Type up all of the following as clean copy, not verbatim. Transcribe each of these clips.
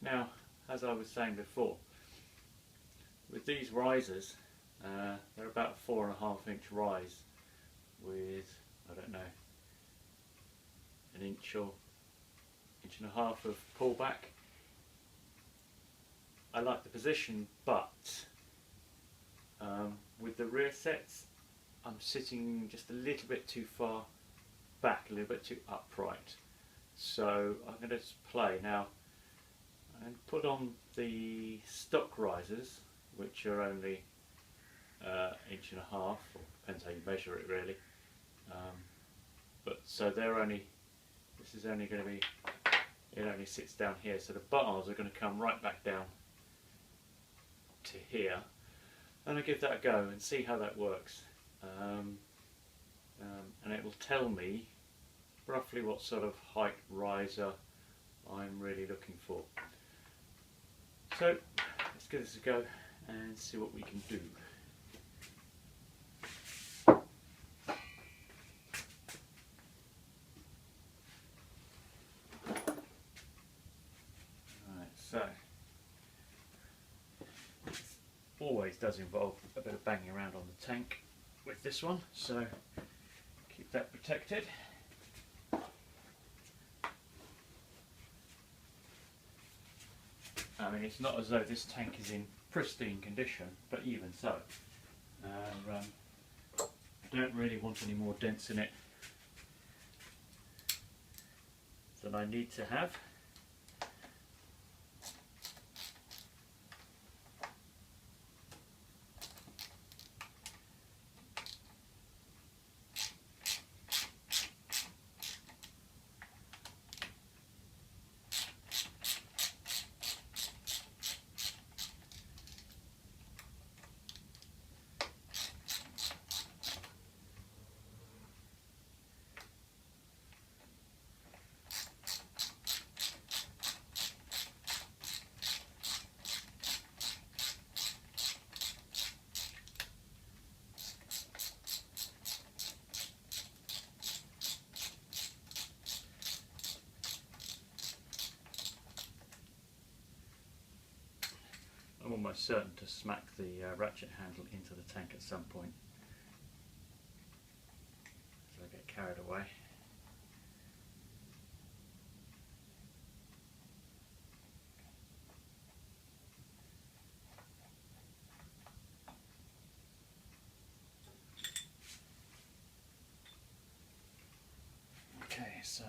Now, as I was saying before, with these risers, they're about a 4.5-inch rise with, I don't know, an inch or inch and a half of pullback. I like the position, but with the rear sets, I'm sitting just a little bit too far back, a little bit too upright. So I'm going to play now and put on the stock risers, which are only inch and a half, or depends how you measure it really. But so they're only, this is only going to be, it only sits down here, so the bars are going to come right back down to here, and I'll give that a go and see how that works. And it will tell me roughly what sort of height riser I'm really looking for. So let's give this a go and see what we can do. So, it always does involve a bit of banging around on the tank with this one, so keep that protected. I mean, it's not as though this tank is in pristine condition, but even so, I don't really want any more dents in it than I need to have. I'm almost certain to smack the ratchet handle into the tank at some point, so I get carried away. Okay, so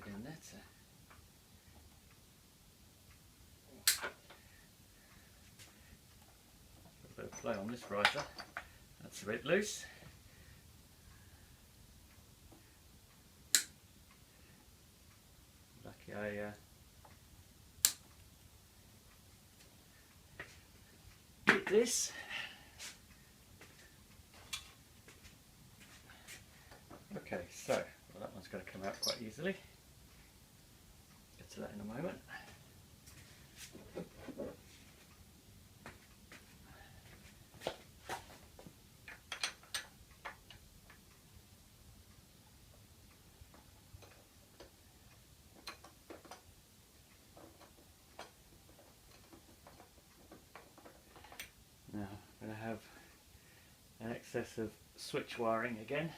in that. A bit of play on this riser. That's a bit loose. Lucky I did this. Okay, so well, that one's going to come out quite easily. Get to that in a moment. Now I'm going to have an excess of switch wiring again.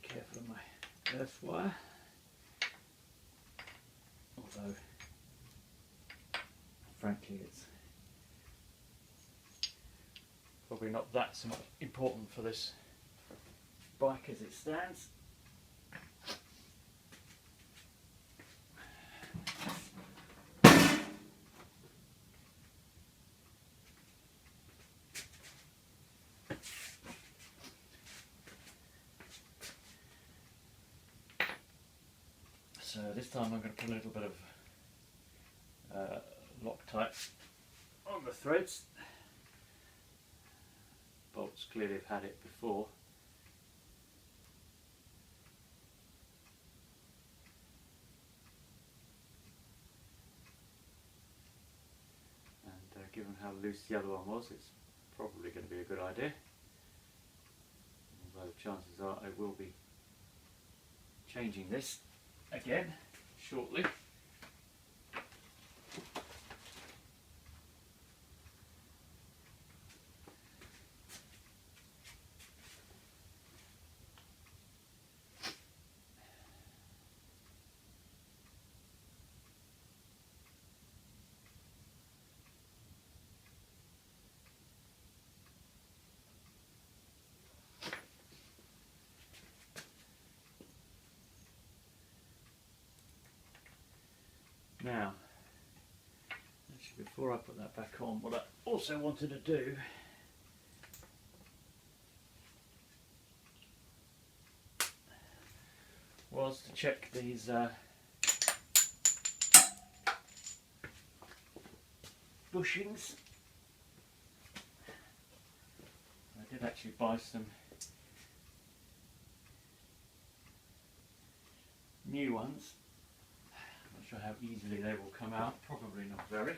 Careful of my earth wire, although frankly it's probably not that so much important for this bike as it stands. this time I'm going to put a little bit of Loctite on the threads. Bolts clearly have had it before. And given how loose the other one was, it's probably going to be a good idea. Although chances are I will be changing this again shortly. Now, actually before I put that back on, what I also wanted to do was to check these bushings. I did actually buy some new ones. Not sure how easily they will come out, probably not very.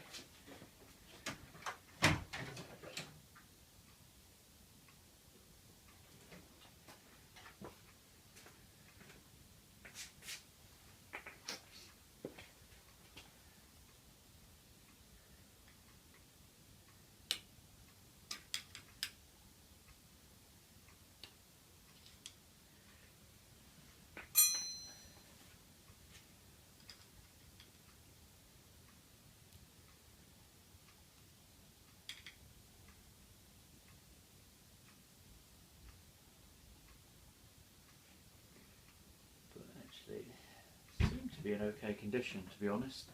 They seem to be in okay condition, to be honest.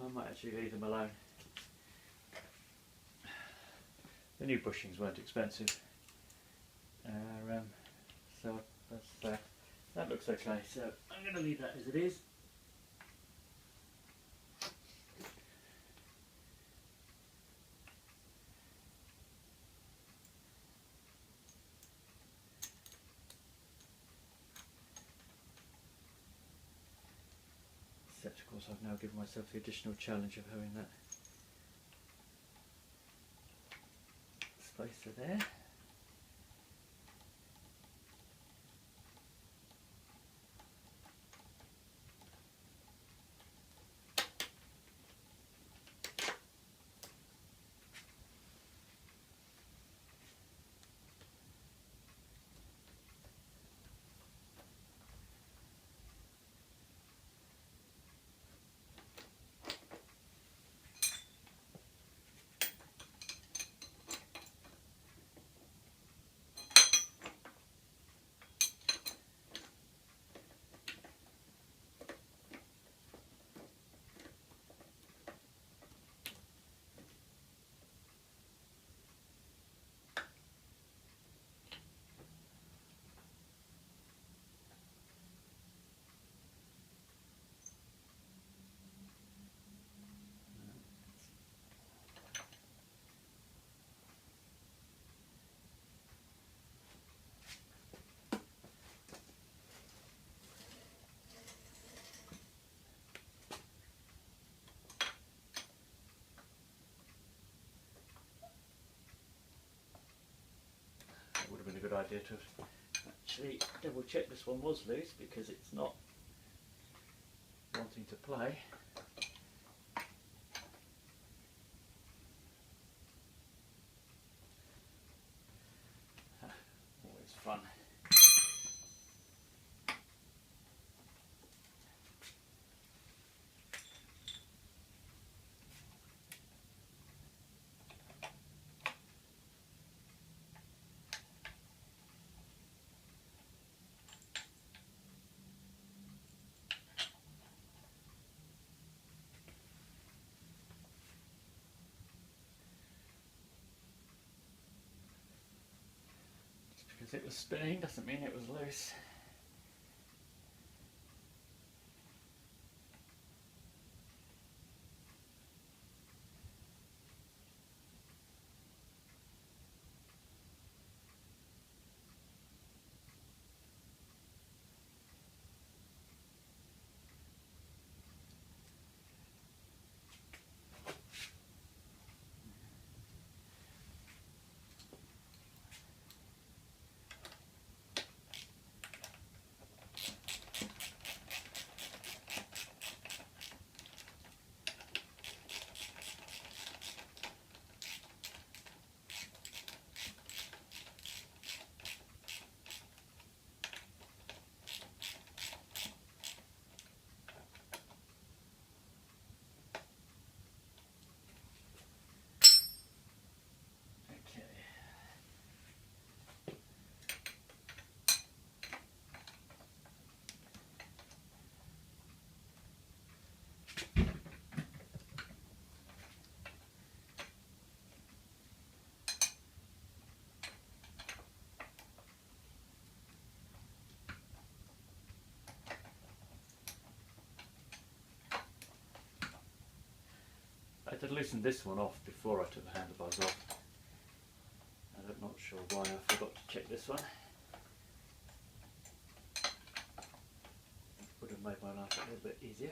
I might actually leave them alone. The new bushings weren't expensive, so that looks okay. So I'm going to leave that as it is. Except of course I've now given myself the additional challenge of having that spacer there. Would have been a good idea to actually double check this one was loose, because it's not wanting to play. Always fun. Because it was spinning doesn't mean it was loose. had to loosen this one off before I took the handlebars off. And I'm not sure why I forgot to check this one. Would have made my life a little bit easier.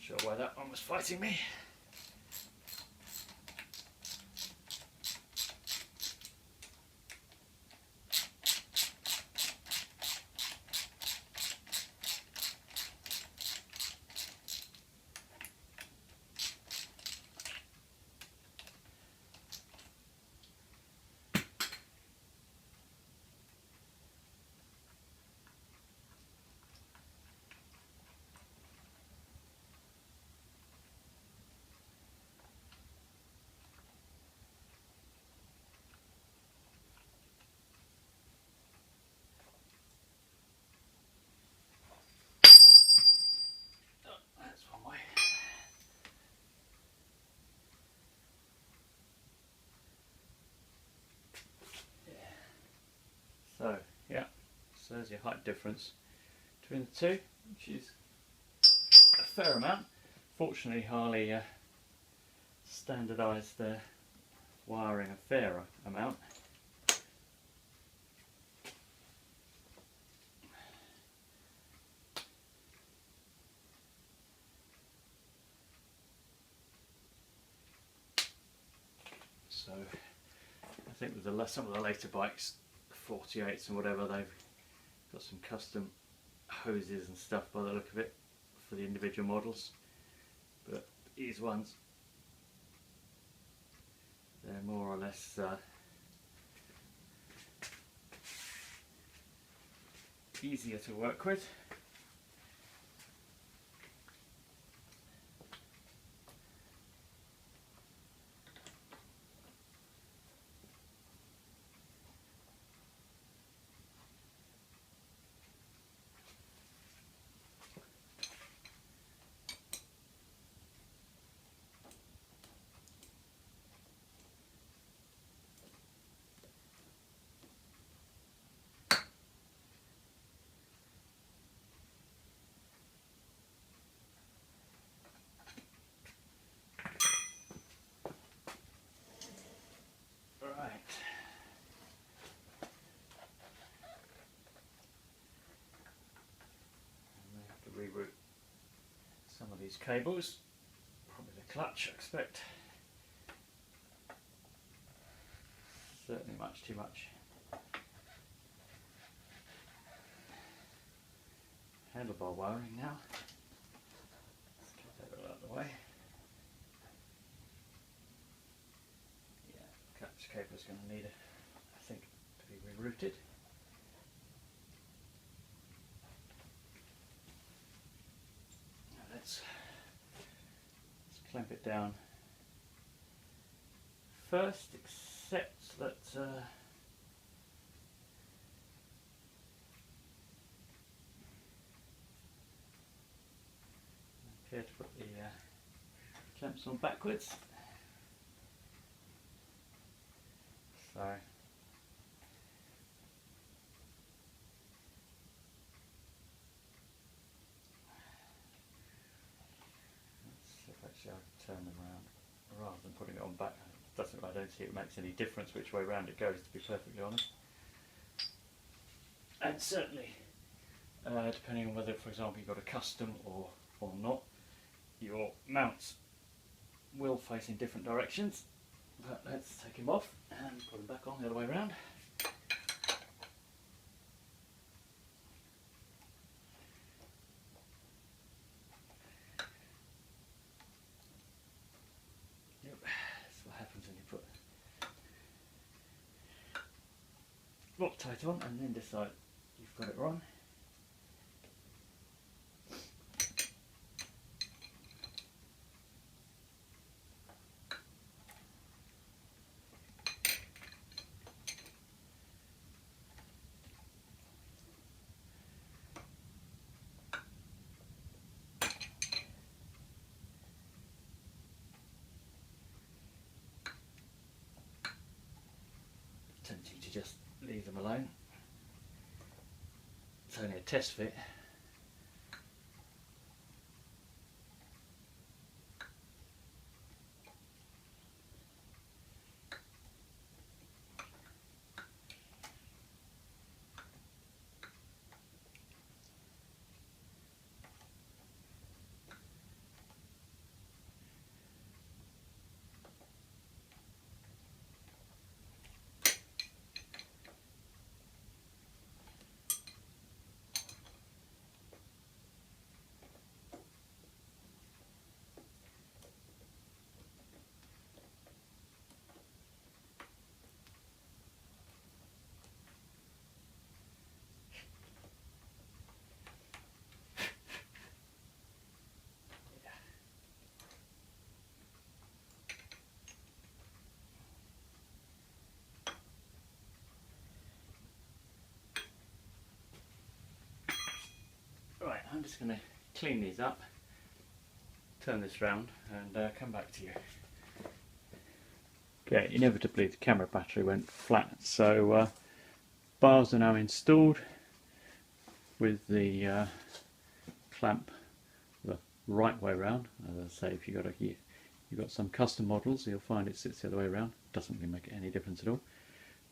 Not sure why that one was fighting me. So yeah, so there's your height difference between the two, which is a fair amount. Fortunately, Harley standardised their wiring a fair amount. So I think with some of the later bikes, 48s and whatever, they've got some custom hoses and stuff by the look of it for the individual models, but these ones, they're more or less easier to work with. Reroute some of these cables, probably the clutch I expect, certainly much too much. Handlebar wiring now, let's get that all out of the way. Yeah, clutch cable is going to need, I think, to be rerouted. clamp it down first, except that I appear to put the clamps on backwards. So actually I can turn them around rather than putting it on back. I don't see it makes any difference which way round it goes, to be perfectly honest. And certainly, depending on whether, for example, you've got a custom or not, your mounts will face in different directions. But let's take them off and put them back on the other way around. Loctite on and then decide you've got it wrong. Tempting to just leave them alone. It's only a test fit. Right, I'm just going to clean these up, turn this round and come back to you. Okay, inevitably the camera battery went flat, so bars are now installed with the clamp the right way around. As I say, if you've got some custom models, you'll find it sits the other way around. Doesn't really make any difference at all,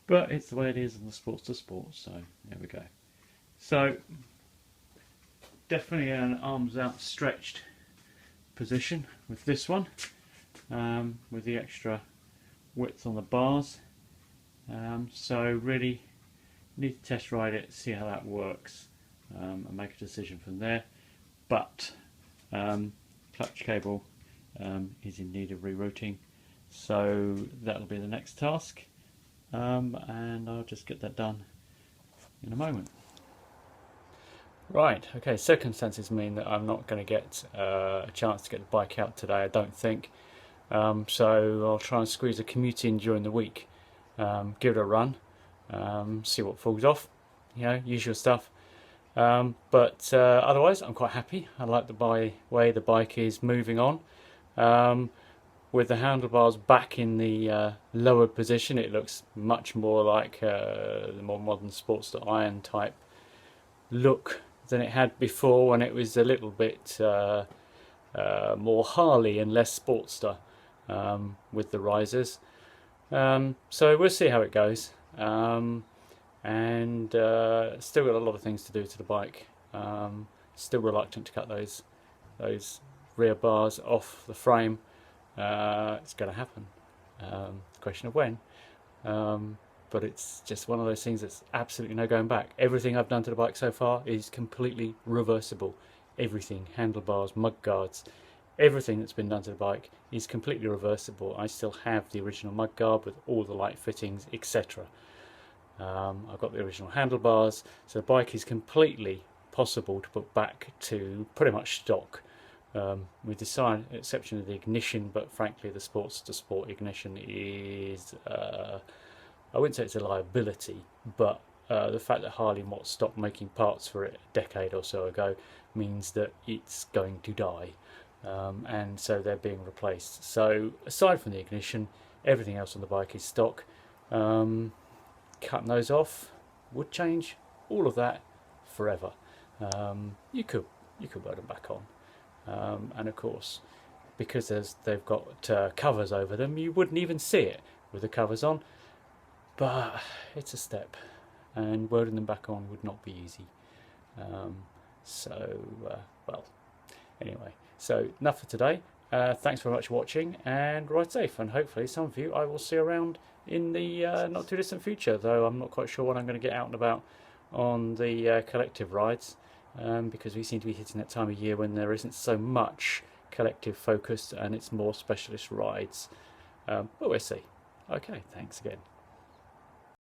but it's the way it is on the Sports to Sports, so there we go. So definitely an arms outstretched position with this one, with the extra width on the bars. So really need to test ride it, see how that works, and make a decision from there. But clutch cable is in need of rerouting, so that'll be the next task, and I'll just get that done in a moment. Right, okay, circumstances mean that I'm not going to get a chance to get the bike out today, I don't think. So I'll try and squeeze a commute in during the week, give it a run, see what falls off, you know, usual stuff. But otherwise I'm quite happy. I like the way the bike is moving on. With the handlebars back in the lower position, it looks much more like the more modern Sportster iron type look than it had before, when it was a little bit more Harley and less Sportster with the risers. So we'll see how it goes, and still got a lot of things to do to the bike. Still reluctant to cut those rear bars off the frame. It's going to happen. Question of when. But it's just one of those things that's absolutely no going back. Everything I've done to the bike so far is completely reversible. Everything, handlebars, mud guards, everything that's been done to the bike is completely reversible. I still have the original mud guard with all the light fittings, etc. I've got the original handlebars, so the bike is completely possible to put back to pretty much stock. with the exception of the ignition, but frankly the sports to sport ignition is, I wouldn't say it's a liability, but the fact that Harley stopped making parts for it a decade or so ago means that it's going to die, and so they're being replaced. So aside from the ignition, everything else on the bike is stock. Cutting those off would change all of that forever. You could wear them back on, and of course, because they've got covers over them, you wouldn't even see it with the covers on. But it's a step, and welding them back on would not be easy. Well, anyway, so enough for today. Thanks very much for watching, and ride safe, and hopefully some of you I will see around in the not too distant future, though I'm not quite sure when I'm going to get out and about on the collective rides, because we seem to be hitting that time of year when there isn't so much collective focus and it's more specialist rides, but we'll see. Okay, thanks again.